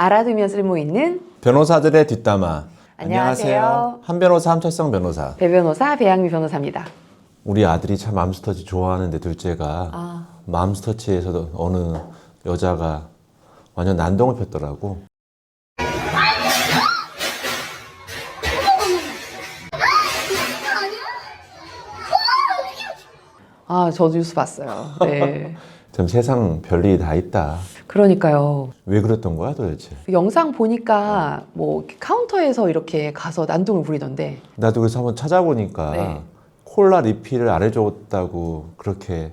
알아두면 쓸모있는 변호사들의 뒷담화. 안녕하세요. 한 변호사 함철성 변호사. 배 변호사 배양미 변호사입니다. 우리 아들이 참 맘스터치 좋아하는데 둘째가 맘스터치에서도 어느 여자가 완전 난동을 폈더라고. 저도 뉴스 봤어요. 네. 참 세상 별일이 다 있다. 그러니까요. 왜 그랬던 거야 도대체? 영상 보니까 뭐 이렇게 카운터에서 이렇게 가서 난동을 부리던데. 나도 그래서 한번 찾아보니까 네. 콜라 리필을 안 해줬다고 그렇게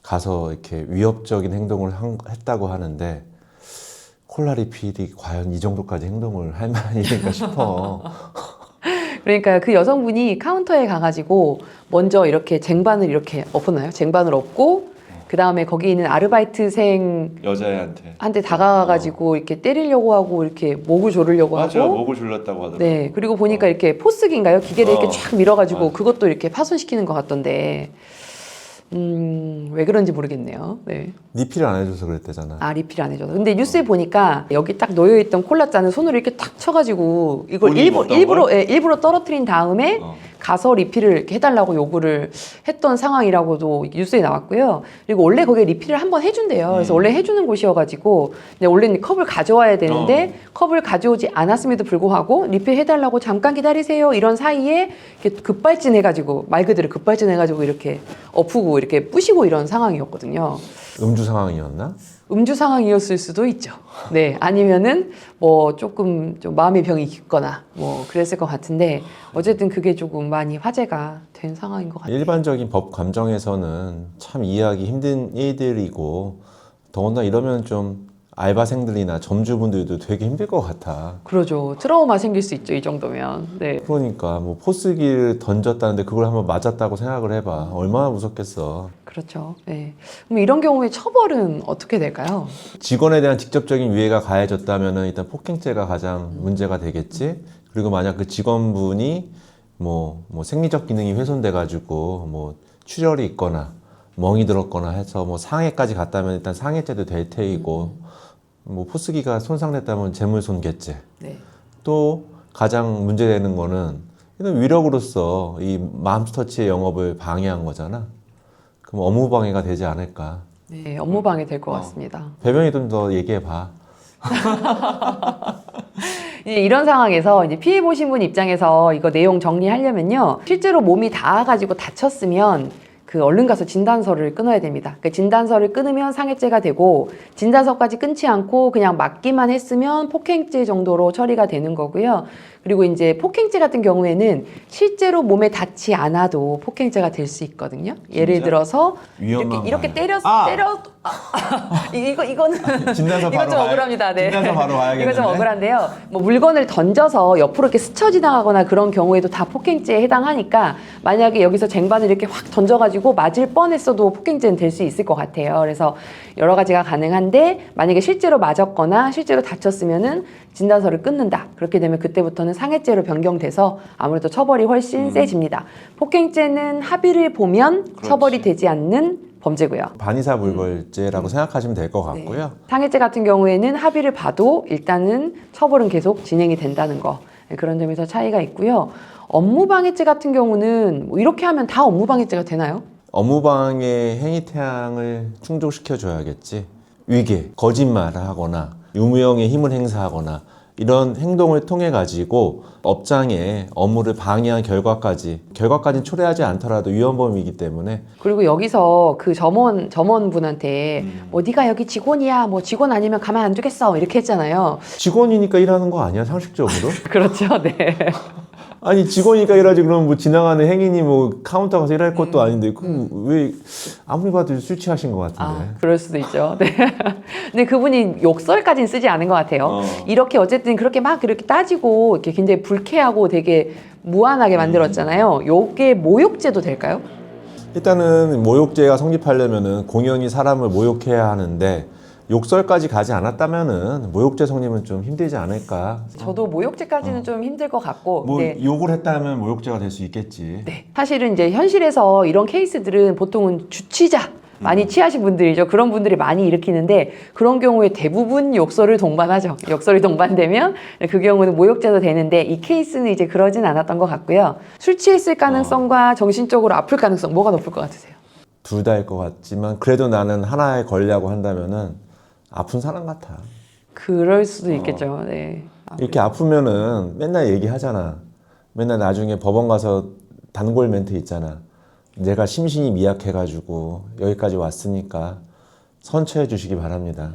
가서 이렇게 위협적인 행동을 했다고 하는데 콜라 리필이 과연 이 정도까지 행동을 할 만한 일인가 싶어. 그러니까 그 여성분이 카운터에 가가지고 먼저 이렇게 쟁반을 이렇게 엎었나요? 쟁반을 엎고 그 다음에 거기 있는 아르바이트생 여자애한테 한테 다가가가지고 이렇게 때리려고 하고 이렇게 목을 조르려고 하고 목을 졸랐다고 하더라고. 네 그리고 보니까 이렇게 포스기인가요? 기계를 이렇게 쫙 밀어가지고 맞아. 그것도 이렇게 파손시키는 것 같던데 왜 그런지 모르겠네요. 네. 리필을 안 해줘서 그랬대잖아. 리필 안 해줘서. 근데 뉴스에 보니까 여기 딱 놓여있던 콜라잔을 손으로 이렇게 탁 쳐가지고 이걸 본인이 먹던 일부러 떨어뜨린 다음에 가서 리필을 이렇게 해달라고 요구를 했던 상황이라고도 뉴스에 나왔고요. 그리고 원래 거기에 리필을 한번 해준대요. 그래서 원래 해주는 곳이어가지고 근데 원래는 컵을 가져와야 되는데 컵을 가져오지 않았음에도 불구하고 리필 해달라고 잠깐 기다리세요 이런 사이에 이렇게 급발진해가지고 말 그대로 급발진해가지고 이렇게 엎고 이렇게 부시고 이런 상황이었거든요. 음주 상황이었나? 음주 상황이었을 수도 있죠. 네, 아니면은 뭐 조금 좀 마음의 병이 깊거나 뭐 그랬을 것 같은데 어쨌든 그게 조금 많이 화제가 된 상황인 것 같아요. 일반적인 법 감정에서는 참 이해하기 힘든 일들이고 더군다나 이러면 좀 알바생들이나 점주분들도 되게 힘들 것 같아. 그러죠. 트라우마 생길 수 있죠. 이 정도면. 네. 그러니까 뭐 포스기를 던졌다는데 그걸 한번 맞았다고 생각을 해봐. 얼마나 무섭겠어. 그렇죠. 네. 그럼 이런 경우에 처벌은 어떻게 될까요? 직원에 대한 직접적인 위해가 가해졌다면 일단 폭행죄가 가장 문제가 되겠지. 그리고 만약 그 직원분이 뭐 생리적 기능이 훼손돼가지고 뭐 출혈이 있거나 멍이 들었거나 해서 뭐 상해까지 갔다면 일단 상해죄도 될 테이고 뭐 포스기가 손상됐다면 재물손괴죄. 네. 또 가장 문제되는 거는 이런 위력으로서 이 맘스터치의 영업을 방해한 거잖아. 그럼 업무방해가 되지 않을까. 네, 업무방해 될 것 같습니다. 배변이 좀 더 얘기해 봐. 이제 이런 상황에서 이제 피해 보신 분 입장에서 이거 내용 정리하려면요. 실제로 몸이 닿아가지고 다쳤으면 그 얼른 가서 진단서를 끊어야 됩니다. 그 진단서를 끊으면 상해죄가 되고 진단서까지 끊지 않고 그냥 맞기만 했으면 폭행죄 정도로 처리가 되는 거고요. 그리고 이제 폭행죄 같은 경우에는 실제로 몸에 닿지 않아도 폭행죄가 될 수 있거든요. 예를 들어서 이렇게 때려 이거는 진단서 이거 좀 억울합니다. 네. 진단서 바로 와야겠는데. 이거 좀 억울한데요. 뭐 물건을 던져서 옆으로 이렇게 스쳐 지나가거나 그런 경우에도 다 폭행죄에 해당하니까 만약에 여기서 쟁반을 이렇게 확 던져가지고 맞을 뻔했어도 폭행죄는 될 수 있을 것 같아요. 그래서 여러 가지가 가능한데 만약에 실제로 맞았거나 실제로 다쳤으면은 진단서를 끊는다. 그렇게 되면 그때부터는 상해죄로 변경돼서 아무래도 처벌이 훨씬 세집니다. 폭행죄는 합의를 보면 처벌이 되지 않는 범죄고요. 반의사 불벌죄라고 생각하시면 될 것 같고요. 네. 상해죄 같은 경우에는 합의를 봐도 일단은 처벌은 계속 진행이 된다는 거. 네, 그런 점에서 차이가 있고요. 업무방해죄 같은 경우는 뭐 이렇게 하면 다 업무방해죄가 되나요? 업무방해 행위태양을 충족시켜 줘야겠지. 위계, 거짓말을 하거나 유무형의 힘을 행사하거나 이런 행동을 통해 가지고 업장의 업무를 방해한 결과까지는 초래하지 않더라도 위헌범이기 때문에. 그리고 여기서 그 점원분한테 뭐 네가 여기 직원이야, 뭐 직원 아니면 가만 안 두겠어 이렇게 했잖아요. 직원이니까 일하는 거 아니야, 상식적으로? 그렇죠, 네. 아니 직원이니까 일하지. 그럼 뭐 지나가는 행인이 뭐 카운터 가서 일할 것도 아닌데 그 왜 아무리 봐도 술 취하신 것 같은데. 그럴 수도 있죠. 네. 근데 그분이 욕설까지는 쓰지 않은 것 같아요. 이렇게 어쨌든 그렇게 막 그렇게 따지고 이렇게 굉장히 불쾌하고 되게 무한하게 만들었잖아요. 요게 모욕죄도 될까요? 일단은 모욕죄가 성립하려면은 공연히 사람을 모욕해야 하는데 욕설까지 가지 않았다면은 모욕죄 성립은 좀 힘들지 않을까. 저도 모욕죄까지는 좀 힘들 것 같고. 뭐 네. 욕을 했다면 모욕죄가 될 수 있겠지. 네. 사실은 이제 현실에서 이런 케이스들은 보통은 주치자 많이 취하신 분들이죠. 그런 분들이 많이 일으키는데 그런 경우에 대부분 욕설을 동반하죠. 욕설이 동반되면 그 경우는 모욕죄도 되는데 이 케이스는 이제 그러진 않았던 것 같고요. 술 취했을 가능성과 정신적으로 아플 가능성 뭐가 높을 것 같으세요? 둘 다일 것 같지만 그래도 나는 하나에 걸려고 한다면은 아픈 사람 같아. 그럴 수도 있겠죠. 네. 이렇게 아프면은 맨날 얘기하잖아. 맨날 나중에 법원 가서 단골 멘트 있잖아. 내가 심신이 미약해가지고 여기까지 왔으니까 선처해 주시기 바랍니다.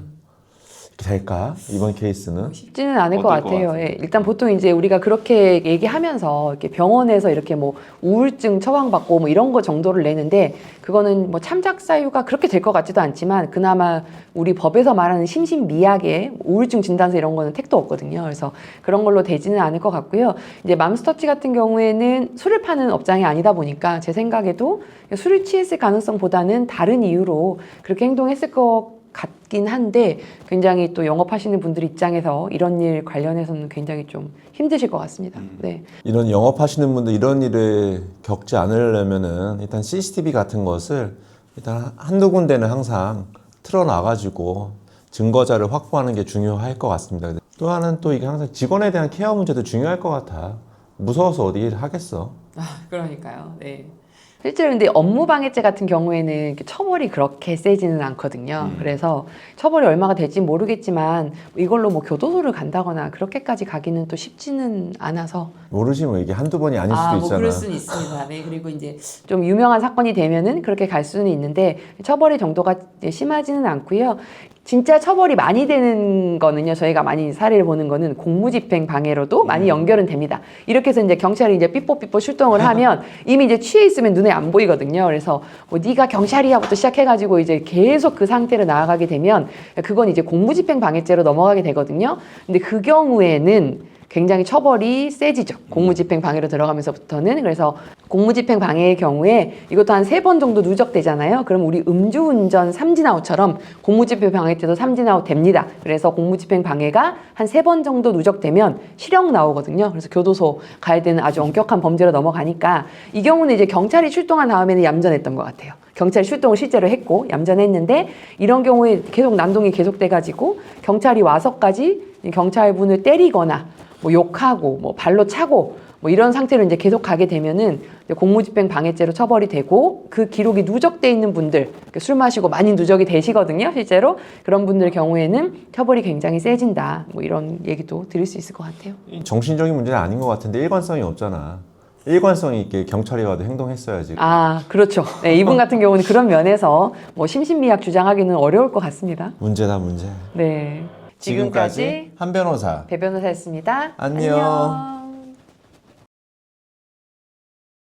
이렇게 될까? 이번 케이스는? 쉽지는 않을 것 어떨 것 같아요. 같아요? 예, 일단 보통 이제 우리가 그렇게 얘기하면서 이렇게 병원에서 이렇게 뭐 우울증 처방받고 뭐 이런 거 정도를 내는데 그거는 뭐 참작 사유가 그렇게 될 것 같지도 않지만 그나마 우리 법에서 말하는 심신미약의 우울증 진단서 이런 거는 택도 없거든요. 그래서 그런 걸로 되지는 않을 것 같고요. 이제 맘스터치 같은 경우에는 술을 파는 업장이 아니다 보니까 제 생각에도 술을 취했을 가능성보다는 다른 이유로 그렇게 행동했을 것 같긴 한데 굉장히 또 영업하시는 분들 입장에서 이런 일 관련해서는 굉장히 좀 힘드실 것 같습니다. 네. 이런 영업하시는 분들 이런 일을 겪지 않으려면은 일단 CCTV 같은 것을 일단 한두 군데는 항상 틀어놔가지고 증거자를 확보하는 게 중요할 것 같습니다. 또 하나는 또 이게 항상 직원에 대한 케어 문제도 중요할 것 같아. 무서워서 어디 일 하겠어. 그러니까요. 네. 실제로 근데 업무방해죄 같은 경우에는 이렇게 처벌이 그렇게 세지는 않거든요. 그래서 처벌이 얼마가 될지 모르겠지만 이걸로 뭐 교도소를 간다거나 그렇게까지 가기는 또 쉽지는 않아서 모르지 뭐 이게 한두 번이 아닐 수도 뭐 있잖아. 그럴 수는 있습니다. 네. 그리고 이제 좀 유명한 사건이 되면은 그렇게 갈 수는 있는데 처벌의 정도가 이제 심하지는 않고요. 진짜 처벌이 많이 되는 거는요, 저희가 많이 사례를 보는 거는 공무집행 방해로도 많이 연결은 됩니다. 이렇게 해서 이제 경찰이 이제 삐뽀삐뽀 출동을 하면 이미 이제 취해 있으면 눈에 안 보이거든요. 그래서 뭐 네가 경찰이야부터 시작해가지고 이제 계속 그 상태로 나아가게 되면 그건 이제 공무집행 방해죄로 넘어가게 되거든요. 근데 그 경우에는 굉장히 처벌이 세지죠. 공무집행 방해로 들어가면서부터는. 그래서 공무집행 방해의 경우에 이것도 한 3번 정도 누적되잖아요. 그럼 우리 음주운전 삼진아웃처럼 공무집행 방해 때도 삼진아웃 됩니다. 그래서 공무집행 방해가 한 3번 정도 누적되면 실형 나오거든요. 그래서 교도소 가야 되는 아주 엄격한 범죄로 넘어가니까 이 경우는 이제 경찰이 출동한 다음에는 얌전했던 것 같아요. 경찰이 출동을 실제로 했고 얌전했는데 이런 경우에 계속 난동이 계속돼가지고 경찰이 와서까지 경찰분을 때리거나 뭐 욕하고 뭐 발로 차고 뭐 이런 상태로 이제 계속 가게 되면은 공무집행 방해죄로 처벌이 되고 그 기록이 누적돼 있는 분들 술 마시고 많이 누적이 되시거든요 실제로 그런 분들 경우에는 처벌이 굉장히 세진다 뭐 이런 얘기도 들을 수 있을 것 같아요. 정신적인 문제는 아닌 것 같은데 일관성이 없잖아. 일관성이 있게 경찰이 와도 행동했어야지. 그렇죠. 네, 이분 같은 경우는 그런 면에서 뭐 심신미약 주장하기는 어려울 것 같습니다. 문제다 문제. 네. 지금까지 한 변호사 배 변호사였습니다. 안녕.